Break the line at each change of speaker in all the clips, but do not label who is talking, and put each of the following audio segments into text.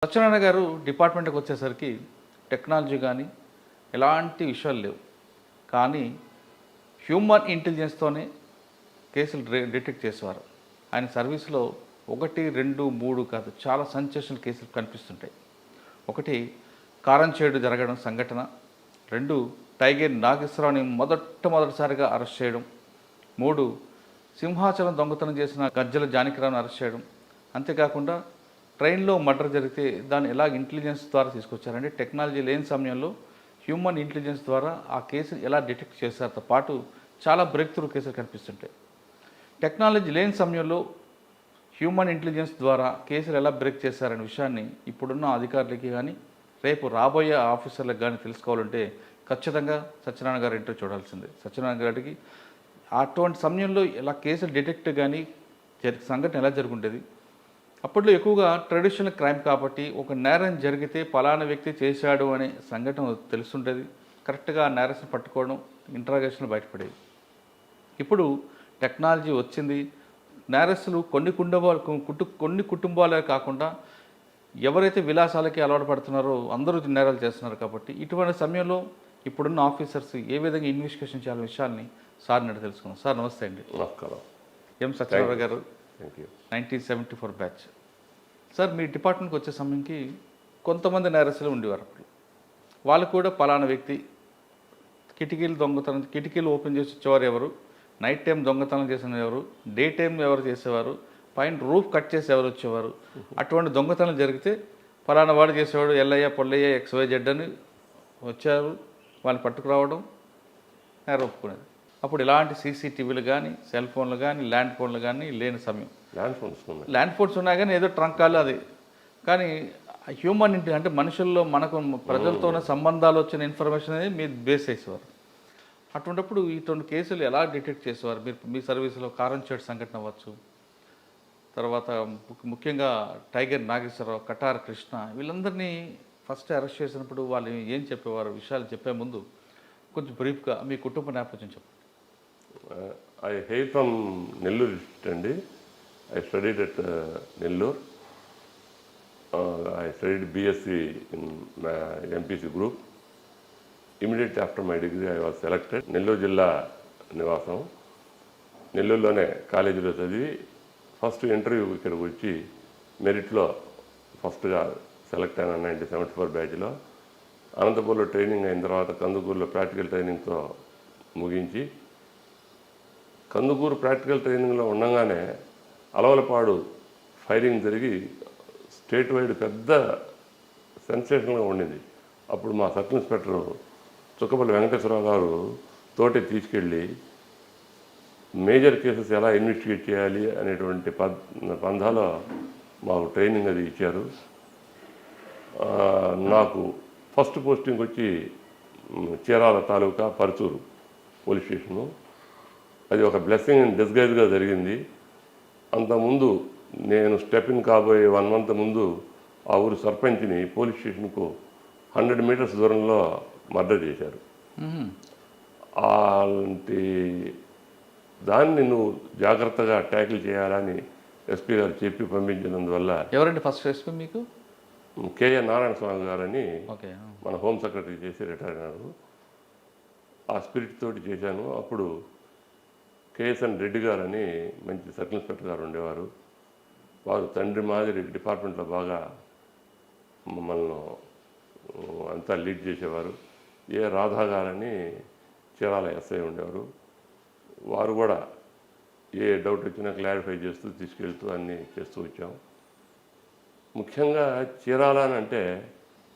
సత్యనారాయణ గారు డిపార్ట్మెంట్కి వచ్చేసరికి టెక్నాలజీ కానీ ఎలాంటి విషయాలు లేవు. కానీ హ్యూమన్ ఇంటెలిజెన్స్తోనే కేసులు డిటెక్ట్ చేసేవారు. ఆయన సర్వీస్లో 1, 2, 3 కాదు, చాలా సెన్సేషనల్ కేసులు కనిపిస్తుంటాయి. ఒకటి కారంచేడు జరగడం సంఘటన, 2 టైగర్ నాగేశ్వరరావుని మొదటిసారిగా అరెస్ట్ చేయడం, 3 సింహాచలం దొంగతనం చేసిన గజ్జల జానకిరావుని అరెస్ట్ చేయడం. అంతేకాకుండా ట్రైన్లో మర్డర్ జరిగితే దాన్ని ఎలా ఇంటెలిజెన్స్ ద్వారా తీసుకొచ్చారంటే టెక్నాలజీ లేని సమయంలో హ్యూమన్ ఇంటెలిజెన్స్ ద్వారా ఆ కేసును ఎలా డిటెక్ట్ చేశారతో పాటు చాలా బ్రేక్ త్రూ కేసులు కనిపిస్తుంటాయి. టెక్నాలజీ లేని సమయంలో హ్యూమన్ ఇంటెలిజెన్స్ ద్వారా కేసులు ఎలా బ్రేక్ చేశారనే విషయాన్ని ఇప్పుడున్న అధికారులకి కానీ రేపు రాబోయే ఆఫీసర్లకు కానీ తెలుసుకోవాలంటే ఖచ్చితంగా సత్యనారాయణ గారి ఇంటర్వ్యూ చూడాల్సిందే. సత్యనారాయణ గారికి అటువంటి సమయంలో ఎలా కేసులు డిటెక్ట్ కానీ సంఘటన ఎలా జరుగుంటుంది. అప్పట్లో ఎక్కువగా ట్రెడిషనల్ క్రైమ్ కాబట్టి ఒక నేరం జరిగితే పలానా వ్యక్తి చేశాడు అనే సంఘటన తెలుస్తుంటుంది. కరెక్ట్గా ఆ నేరస్ని పట్టుకోవడం, ఇంట్రాగేషన్లో బయటపడేది. ఇప్పుడు టెక్నాలజీ వచ్చింది. నేరస్తులు కొన్ని కుటుంబాలే కాకుండా ఎవరైతే విలాసాలకి అలవాటు పడుతున్నారో అందరూ నేరాలు చేస్తున్నారు. కాబట్టి ఇటువంటి సమయంలో ఇప్పుడున్న ఆఫీసర్స్ ఏ విధంగా ఇన్వెస్టిగేషన్ చేయాలనే విషయాన్ని సార్ని అడిగి తెలుసుకున్నాం. సార్ నమస్తే అండి.
నమస్కారం.
ఎం సత్యనారాయణ గారు,
థ్యాంక్ యూ.
1974 బ్యాచ్. సార్ మీ డిపార్ట్మెంట్కి వచ్చే సమయంకి కొంతమంది నేరస్తులు ఉండేవారు. అప్పుడు వాళ్ళు కూడా పలానా వ్యక్తి కిటికీలు ఓపెన్ చేసి వచ్చేవారు ఎవరు, నైట్ టైం దొంగతనం చేసిన ఎవరు, డే టైం ఎవరు చేసేవారు, పైన రూఫ్ కట్ చేసి ఎవరు వచ్చేవారు, అటువంటి దొంగతనం జరిగితే పలానా వాడు చేసేవాడు, ఎల్లయ్య పొల్లయ్య XYZ అని వచ్చారు, వాళ్ళని పట్టుకురావడం, నేరం ఒప్పుకునేది. అప్పుడు ఇలాంటి సీసీటీవీలు కానీ సెల్ ఫోన్లు కానీ ల్యాండ్ ఫోన్లు కానీ లేని సమయం. ల్యాండ్ ఫోన్స్ ఉన్నాయి కానీ ఏదో ట్రంకాలు అది. కానీ హ్యూమన్ అంటే మనుషుల్లో మనకు ప్రజలతోనే సంబంధాలు వచ్చిన ఇన్ఫర్మేషన్ అనేది మీరు బేస్ చేసేవారు. అటువంటిప్పుడు ఇటువంటి కేసులు ఎలా డిటెక్ట్ చేసేవారు మీరు? మీ సర్వీసులో కారంచేడు సంఘటన అవ్వచ్చు, తర్వాత ముఖ్యంగా టైగర్ నాగేశ్వరరావు, కటార్ కృష్ణ, వీళ్ళందరినీ ఫస్ట్ అరెస్ట్ చేసినప్పుడు వాళ్ళు ఏం చెప్పేవారు? విషయాలు చెప్పే ముందు కొంచెం బ్రీఫ్గా మీ కుటుంబ నేపథ్యం చెప్పండి.
I hail from Nellore district అండి. I studied at Nellore. I studied BSc in MPC group. Immediately after my degree, I was selected. Nellore జిల్లా నివాసం. నెల్లూరులోనే కాలేజీలో చదివి ఫస్ట్ ఇంటర్వ్యూ ఇక్కడికి వచ్చి మెరిట్లో ఫస్ట్గా సెలెక్ట్ అయిన 1974 బ్యాచ్లో. అనంతపూర్లో ట్రైనింగ్ అయిన తర్వాత కందుకూరులో ప్రాక్టికల్ ట్రైనింగ్తో ముగించి, కందుకూరు ప్రాక్టికల్ ట్రైనింగ్లో ఉండగానే అలవలపాడు ఫైరింగ్ జరిగి స్టేట్ వైడ్ పెద్ద సెన్సేషన్గా ఉండింది. అప్పుడు మా సబ్ ఇన్స్పెక్టర్ చుక్కపల్లి వెంకటేశ్వరరావు గారు తోటి తీసుకెళ్ళి మేజర్ కేసెస్ ఎలా ఇన్వెస్టిగేట్ చేయాలి అనేటువంటి పంధాలో మాకు ట్రైనింగ్ అది ఇచ్చారు. నాకు ఫస్ట్ పోస్టింగ్ వచ్చి చీరాల తాలూకా పరుచూరు పోలీస్ స్టేషను. అది ఒక బ్లెస్సింగ్ ఇన్ డిస్గైజ్గా జరిగింది. అంతకుముందు నేను స్టెప్ ఇన్ కాబోయే 1 month ముందు ఆ ఊరు సర్పంచ్ని పోలీస్ స్టేషన్కు 100 meters దూరంలో మర్డర్ చేశారు. అలాంటి దాన్ని నువ్వు జాగ్రత్తగా ట్యాకిల్ చేయాలని ఎస్పీ గారు చెప్పి పంపించినందువల్ల.
ఎవరండి ఫస్ట్ ఎస్పీ మీకు?
కేఏ నారాయణ స్వామి గారని మన హోమ్ సెక్రటరీ చేసి రిటైర్ అయినారు. ఆ స్పిరిట్ తోటి చేశాను. అప్పుడు కేఎస్ఎన్ రెడ్డి గారని మంచి సబ్ ఇన్స్పెక్టర్ గారు ఉండేవారు. వారు తండ్రి మాదిరి డిపార్ట్మెంట్లో బాగా మమ్మల్ని అంతా లీడ్ చేసేవారు. ఏ రాధా గారని చీరాల ఎస్ఐ ఉండేవారు. వారు కూడా ఏ డౌట్ వచ్చినా క్లారిఫై చేస్తూ తీసుకెళ్తూ అన్నీ చేస్తూ వచ్చాం. ముఖ్యంగా చీరాల అని అంటే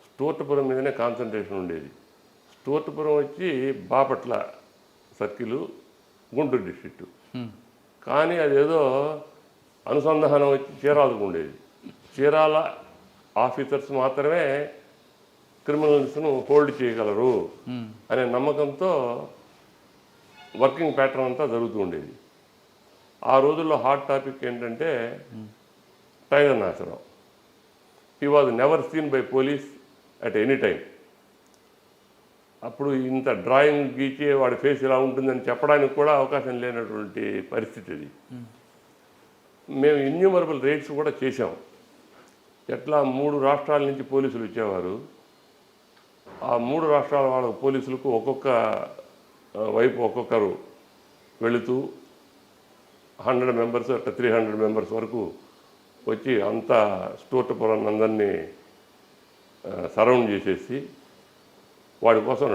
స్టోర్పురం మీదనే కాన్సన్ట్రేషన్ ఉండేది. స్టోర్పురం వచ్చి బాపట్ల సర్కిలు, గుంటూరు డిస్ట్రిక్టు. కానీ అదేదో అనుసంధానం వచ్చి చీరాలకు ఉండేది. చీరాల ఆఫీసర్స్ మాత్రమే క్రిమినల్స్ను హోల్డ్ చేయగలరు అనే నమ్మకంతో వర్కింగ్ ప్యాటర్న్ అంతా జరుగుతూ ఉండేది. ఆ రోజుల్లో హాట్ టాపిక్ ఏంటంటే tiger Nageswara Rao. He was never seen by police at any time. అప్పుడు ఇంత డ్రాయింగ్ గీచి వాడి ఫేస్ ఇలా ఉంటుందని చెప్పడానికి కూడా అవకాశం లేనటువంటి పరిస్థితి అది. మేము ఇన్యూమరబుల్ రేట్స్ కూడా చేసాం. ఎట్లా 3 రాష్ట్రాల నుంచి పోలీసులు వచ్చేవారు. ఆ 3 రాష్ట్రాల వాళ్ళ పోలీసులకు ఒక్కొక్క వైపు ఒక్కొక్కరు వెళుతూ 100 మెంబర్స్ అట్లా 300 మెంబర్స్ వరకు వచ్చి అంతా స్టోర్టపురాన్ని అందరినీ సరౌండ్ చేసేసి వాడి కోసం